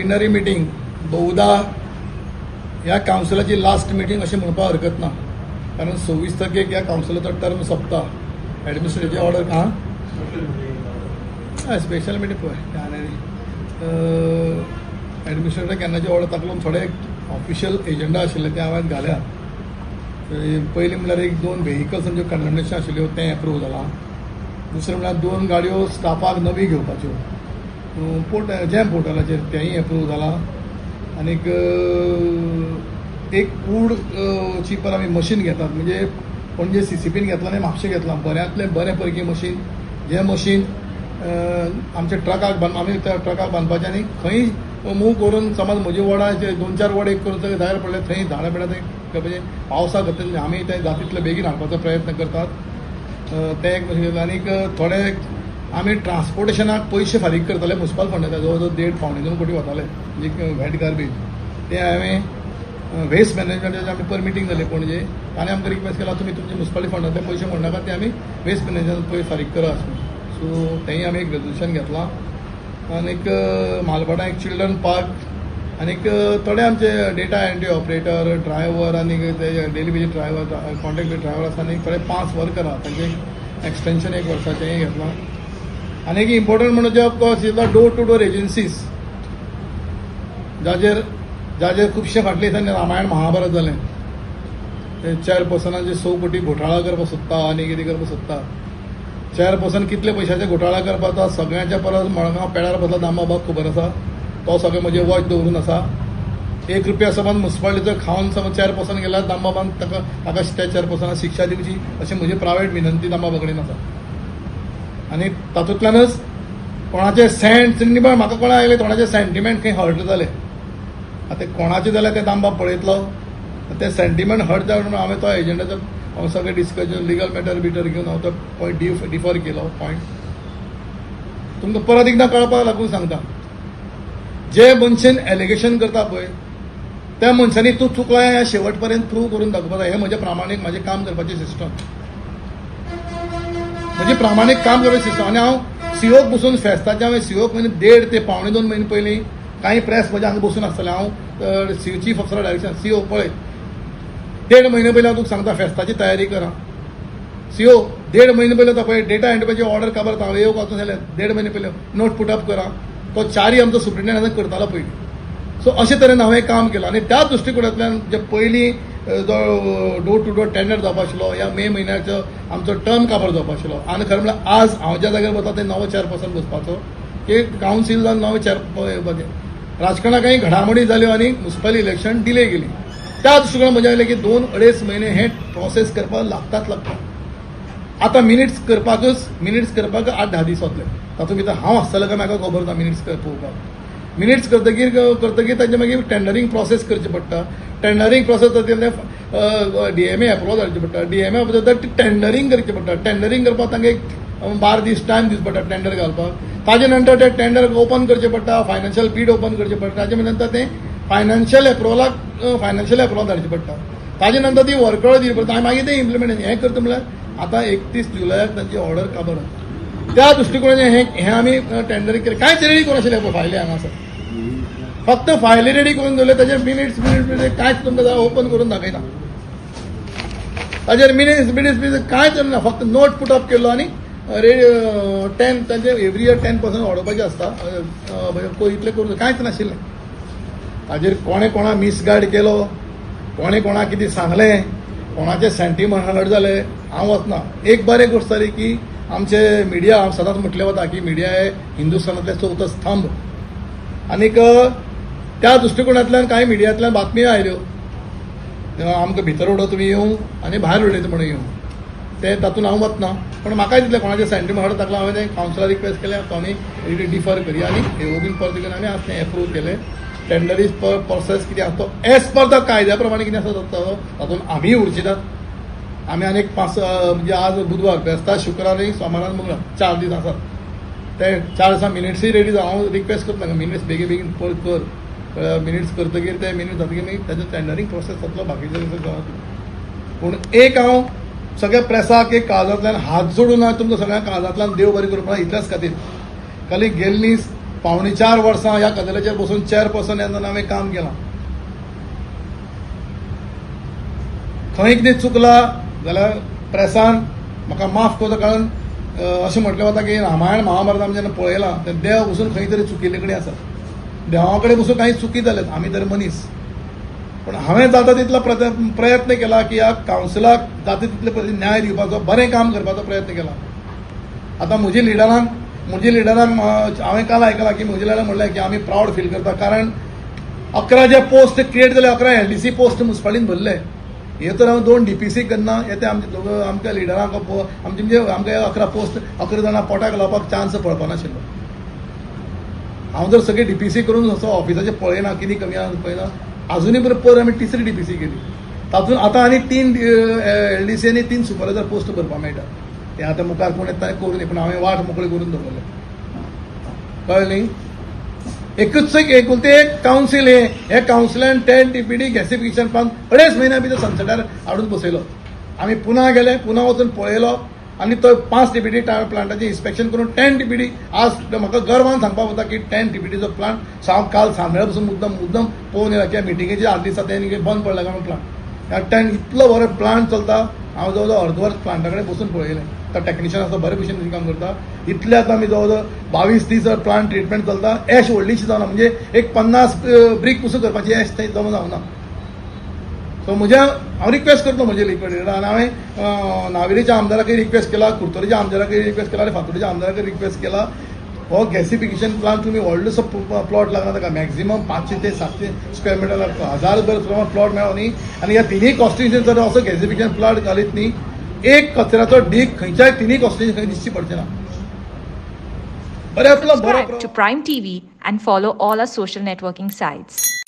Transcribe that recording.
प्लिनरी meeting बहुधा ह्या कावन्सिलाची last meeting अशें म्हणपाक हरकत ना, कारण 26 तारखेक ह्या कावन्सिलाचो टर्म सोंपता. एडमिनिस्ट्रेटिव्ह ऑर्डर स्पेशल मिटींग पळय एडमिनिस्ट्रेटर केन्नाची ऑर्डर ताका लागून थोडे ऑफिशियल एजंडा आशिल्ले ते हांवें घाल्या. पयलीं म्हणल्यार एक 2 व्हेहिकल्स ज्यो कंडमनेशन आशिल्ल्यो तें एप्रूव जालां. दुसरें म्हणल्यार 2 गाडयो स्टाफाक नवी घेवपाच्यो जॅम पोर्टलाचेर तेंय एप्रूव जालां. आनीक एक कूड पर आमी मशीन घेतात, म्हणजे पणजे CCPन घेतलां आनी म्हापशें घेतलां. बऱ्यांतलें बरें पैकी मशीन, जें मशीन आमच्या ट्रकाक आमी त्या ट्रकाक बांदपाचें आनी खंय मूव करून समज म्हजे वडाचे 2-4 वड एक करून जाय पडले थंय झाडां बिडां पावसा खातीर आमी ते जाता तितले बेगीन हाडपाचो प्रयत्न करतात. ते एक मशीन. आनीक थोडे आमी ट्रान्सपोर्टेशनाक पयशे फारीक करताले म्युनिसिपल फंडाचे, जवळ जवळ 1.5-2 कोटी वताले म्हणजे वेट गार्बेज. ते हांवें वेस्ट मॅनेजमेंटाचे आमी परमिटींग जाली पणजे, ताणें आमकां रिक्वेस्ट केला तुमी तुमचे म्युनिसिपालिटी फंडांतले पयशे म्हणनाका ते आमी वेस्ट मॅनेजमेंटान पयशे फारीक करा. सो तेंय आमी एक रेजोल्युशन घेतलां. आनीक मालबाटा एक चिल्ड्रन पार्क, आनीक थोडे आमचे डेटा एंट्री ऑपरेटर, ड्रायव्हर आनीक ते daily basis driver, contract driver आसा आनीक थोडे 5 वर्कर आहा तांचे एक्सटेंशन 1 वर्साचेंय घेतलां. आनीक इम्पॉर्टंट म्हणजे of course is the door to door agencies, जाचेर खुबशे फाटले दिसांनी रामायण महाभारत जालें. ते चेअरपर्सनाचे 100 कोटी घोटाळा करपाक सोदता आनी कितें करपाक सोदता. चेअरपर्सन कितले पयशांचे घोटाळा करपाचो सगळ्यांच्या परस मडगांव पेडार बसला दामबाबाक खबर आसा. तो सगळें म्हजें वॉच दवरून आसा. 1 रुपया समज म्युनिसिपालिटीचो खावन समज चेअरपर्सन गेल्यार दामबाबान ताका त्या चेअरपर्सनाक शिक्षा दिवची अशी म्हजी प्रायवेट विनंती दामबाबा कडेन आसा. आनी तातूंतल्यानच कोणाचे सेंटिमेंट म्हाका कोणा आयले कोणाचे सेंटिमेंट खंय हर्ट जाले. आतां कोणाचे जाल्यार ते दामबाब पळयतलो, ते सेंटिमेंट हर्ट जावन म्हणून हांवें तो एजंडाचो हांव सगळें डिस्कशन लिगल मॅटर घेवन हांव तो पॉयंट डिफर केलो. पॉयंट तुमकां परत एकदां कळपाक लागून सांगता, जे मनशेन एलिगेशन करता पळय त्या मनशांनी तूं चुकला ह्या शेवट पर्यंत प्रूव करून दाखोवपाक जाय. हें म्हजें प्रामाणीक म्हाजें काम करपाचें सिस्टम, म्हजें प्रामाणीक काम करपाचें सिस्टम. आनी हांव सीओक बसून फेस्ताचे हांवें सीओक म्हणजे 1.5 ते 2.5 म्हयने पयलीं कांय प्रेस म्हज्या हांगा बसून आसतलें. हांव चीफ ऑफिसर डायरेक्शन सीओ पळय 1.5 म्हयने पयलीं हांव तुका सांगता फेस्ताची तयारी करा. सीओ 1.5 म्हयने पयलीं तो पळय डेटा एंट्रीची ऑर्डर काबार हांव येवंक वचून जाल्यार 1.5 म्हयने पयलीं नोट पुटअप करा. तो 4 आमचो सुप्रिटेंडंट करतालो पयलीं. सो अशे तरेन हांवें काम केलां. आनी त्या दृश्टीकोनांतल्यान जे पयलीं जो डोर टू डोर टेंडर जावपा आशिल्लो या मे म्हयन्याचो आमचो टर्म काबार जावपा आशिल्लो. आनी खरें म्हणल्यार आज हांव ज्या जाग्यार वता ते नवो चेअरपर्सन बसपाचो, एक कावन्सील जावन नवे चेअर राजकारणाक घडामोडी जाल्यो आनी म्युनिसिपल इलेक्शन डिले गेली. त्या दृश्टीकोनांत म्हजें आयलें की 2-2.5 म्हयने हे प्रोसेस करपाक लागतात. आतां मिनिट्स करपाक 8-10 दीस वतले. तातूंत भितर हांव आसतलें काय म्हाका खबर ना. मिनिट्स पळोवपाक मिनिट्स करतकीर ताचे मागीर टेंडरींग प्रोसेस करची पडटा. टेंडरींग प्रोसेस DMA एप्रूवल धाडची पडटा. DMA एप्रूवल टेंडरींग करचें पडटा. टेंडरींग करपाक तांकां एक 12 दीस टायम दिवचो पडटा टेंडर घालपाक. ताजे नंतर ते टेंडर ओपन करचें पडटा, फायनान्शियल बीड ओपन करचें पडटा. ताजे नंतर तें फायनान्शियल एप्रूवल धाडचें पडटा. ताजे नंतर ती वर्कआवट दिवची पडटा. मागीर तें इम्प्लिमेंटेशन हें करता म्हणल्यार आतां 31 जुलयाक तांची ऑर्डर काबार आसा. त्या दृश्टीकोनान हें आमी टेंडरींग केलें. कांयच रेडी करून आशिल्लें पळय फायली हांगा आसा. फक्त फायली रेडी करून दवरले. ताजेर मिनिट्स कांयच तुमकां ओपन करून दाखयना. ताजेर मिनिट्स कांयच ना. फक्त नोट पुटअप केल्लो आनी 10 तांचे एवरी इयर 10% वाडोवपाचें आसता. इतलें करून कांयच नाशिल्लें. ताजेर कोणें कोणा मिसगायड केलो, कोणें कोणाक कितें सांगलें, कोणाचे सेंटिमेंट हर्ट जाले, हांव वचना. एक बरें गोश्ट जाली की आमचे मिडिया, हांव सदांच म्हटलें वता की मिडिया हे हिंदुस्थानांतले 4थो स्तंभ. आनीक त्या दृश्टीकोनांतल्यान कांय मिडियांतल्यान बातम्यो आयल्यो आमकां भितर उडो तुमी येवं आनी भायर उडयता म्हणून येवं. ते तातूंत हांव वचना. पूण म्हाकाय दिसलें कोणाचें सेंटिमेंट हर्ट ताका हांवें कावन्सिलाक रिक्वेस्ट केलें तो आमी डिफर करी आनी हे बीन परत घेवन आमी आज तें एप्रूव केलें. टेंडरीज प्रोसेस कितें आसा तो एज पर द कायद्या प्रमाणे कितें आसा तातूंत आमी उरचितात. आमी आनीक 5 म्हणजे आज बुधवार बेस्तार शुक्रार आनी सोमारान मंगळार 4 दीस आसात. ते 4 दिसा मिनिट्सूय रेडी जावं. हांव रिक्वेस्ट करता मिनिट्स बेगीन कर. मिनिट्स करतकीर ते मिनिट्स जातकीर मागीर ताचो टेंडरींग प्रोसेस जातलो बाकीचे गांवांत. पूण एक हांव सगळ्या प्रेसाक एक काळजांतल्यान हात जोडून तुमकां सगळ्या काळजांतल्यान देव बरें करपाक इतल्याच खातीर खाली गेल्ली 4.5 वर्सां ह्या कदेलाचेर बसून चेअरपर्सन येतना हांवें काम केलां. खंय कितें चुकला जाल्यार प्रेसान म्हाका माफ करता, कारण अशें म्हटलें वता की रामायण महाभारत आमी जेन्ना पळयलां तें देव बसून खंय तरी चुकिल्ले कडेन आसा. देवा कडेन बसून कांय चुकी जाल्यात, आमी तर मनीस. पण हांवें जाता तितलो प्रयत्न केला की ह्या कावन्सिलाक जाता तितले न्याय दिवपाचो, बरें काम करपाचो प्रयत्न केला. आतां म्हज्या लिडरांक हांवें काल आयकलां की म्हज्या लिडरान म्हणलें की आमी प्रावड फील करता, कारण 11 जे पोस्ट क्रिएट जाले, 11 LDC पोस्ट मुन्सिपालिटीन भरले. हे तर हांव 2 DPC करना, हे ते आमचे दोगं आमच्या लिडरांक आमचे म्हणजे आमकां 11 पोस्ट 11 जाणां पोटाक लावपाक चान्स पळोवपा नाशिल्लो. हांव जर सगळे DPC करून असो ऑफिसाचें पळयना कितें कमी आसा पळयना, अजूनय बरोबर आमी 3री DPC केली. तातूंत आतां आनी 3 LDC आनी 3 सुपरवायझर पोस्ट भरपाक मेळटा. ते आतां मुखार कोण येता करून न्ही, पूण हांवें वाट मोकळी करून दवरले. कळ्ळें न्ही. एकूच एक कावन्सील हे कावन्सिलान 10 TPD गॅसिफिकेशन प्लान 2.5 म्हयन्या भितर सनसेटार हाडून बसयलो. आमी पुना गेले, पुना वचून पळयलो आनी तो 5 TPD प्लांटाचें इन्स्पेक्शन करून 10 TPD आज म्हाका गर्वान सांगपाक वता की 10 TPDचो प्लांट काल सांजवेळा पसून मुद्दम पळोवन येयला की मिटिंगेचे आदले दिसा तें बंद पडला काय प्लांट. 10 इतलो बरो प्लांट चलता. हांव जवळ जवळ अर्दवर प्लांटा कडेन बसून पळयलें. तो टेक्निशियन आसा बरे भशेन काम करता. इतले आतां आमी जवळ जवळ 22-30 प्लांट ट्रिटमेंट चलता. एश व्हडलीशी जावना, म्हणजे एक 50 ब्रिक पसून करपाची एश थंय जमा जावना. सो हांव रिक्वेस्ट करता म्हजे लिक्विडेटर, आनी हांवें नावेलीच्या आमदाराकय रिक्वेस्ट केला, कुर्तोरीच्या आमदाराकय रिक्वेस्ट केला आनी फातोर्डेच्या आमदाराकय रिक्वेस्ट केला. हो गॅसिफिकेशन प्लांट तुमी व्हडलोसो प्लॉट लागना ताका, मॅक्झिमम 500 ते 700 स्क्वेअर मिटर लागता. 1000 रुपया प्लॉट मेळ्ळो न्ही, आनी ह्या 3 कॉन्स्टिट्युन्सीन जर असो गॅसिफिकेशन प्लांट घालीत न्ही, एक कचऱ्याचो ढीग खंयच्याय 3 कॉन्स्टिट्युन्सीन खंय दिसची पडचे ना. बरे आपलो Subscribe to Prime TV and follow all our social networking sites.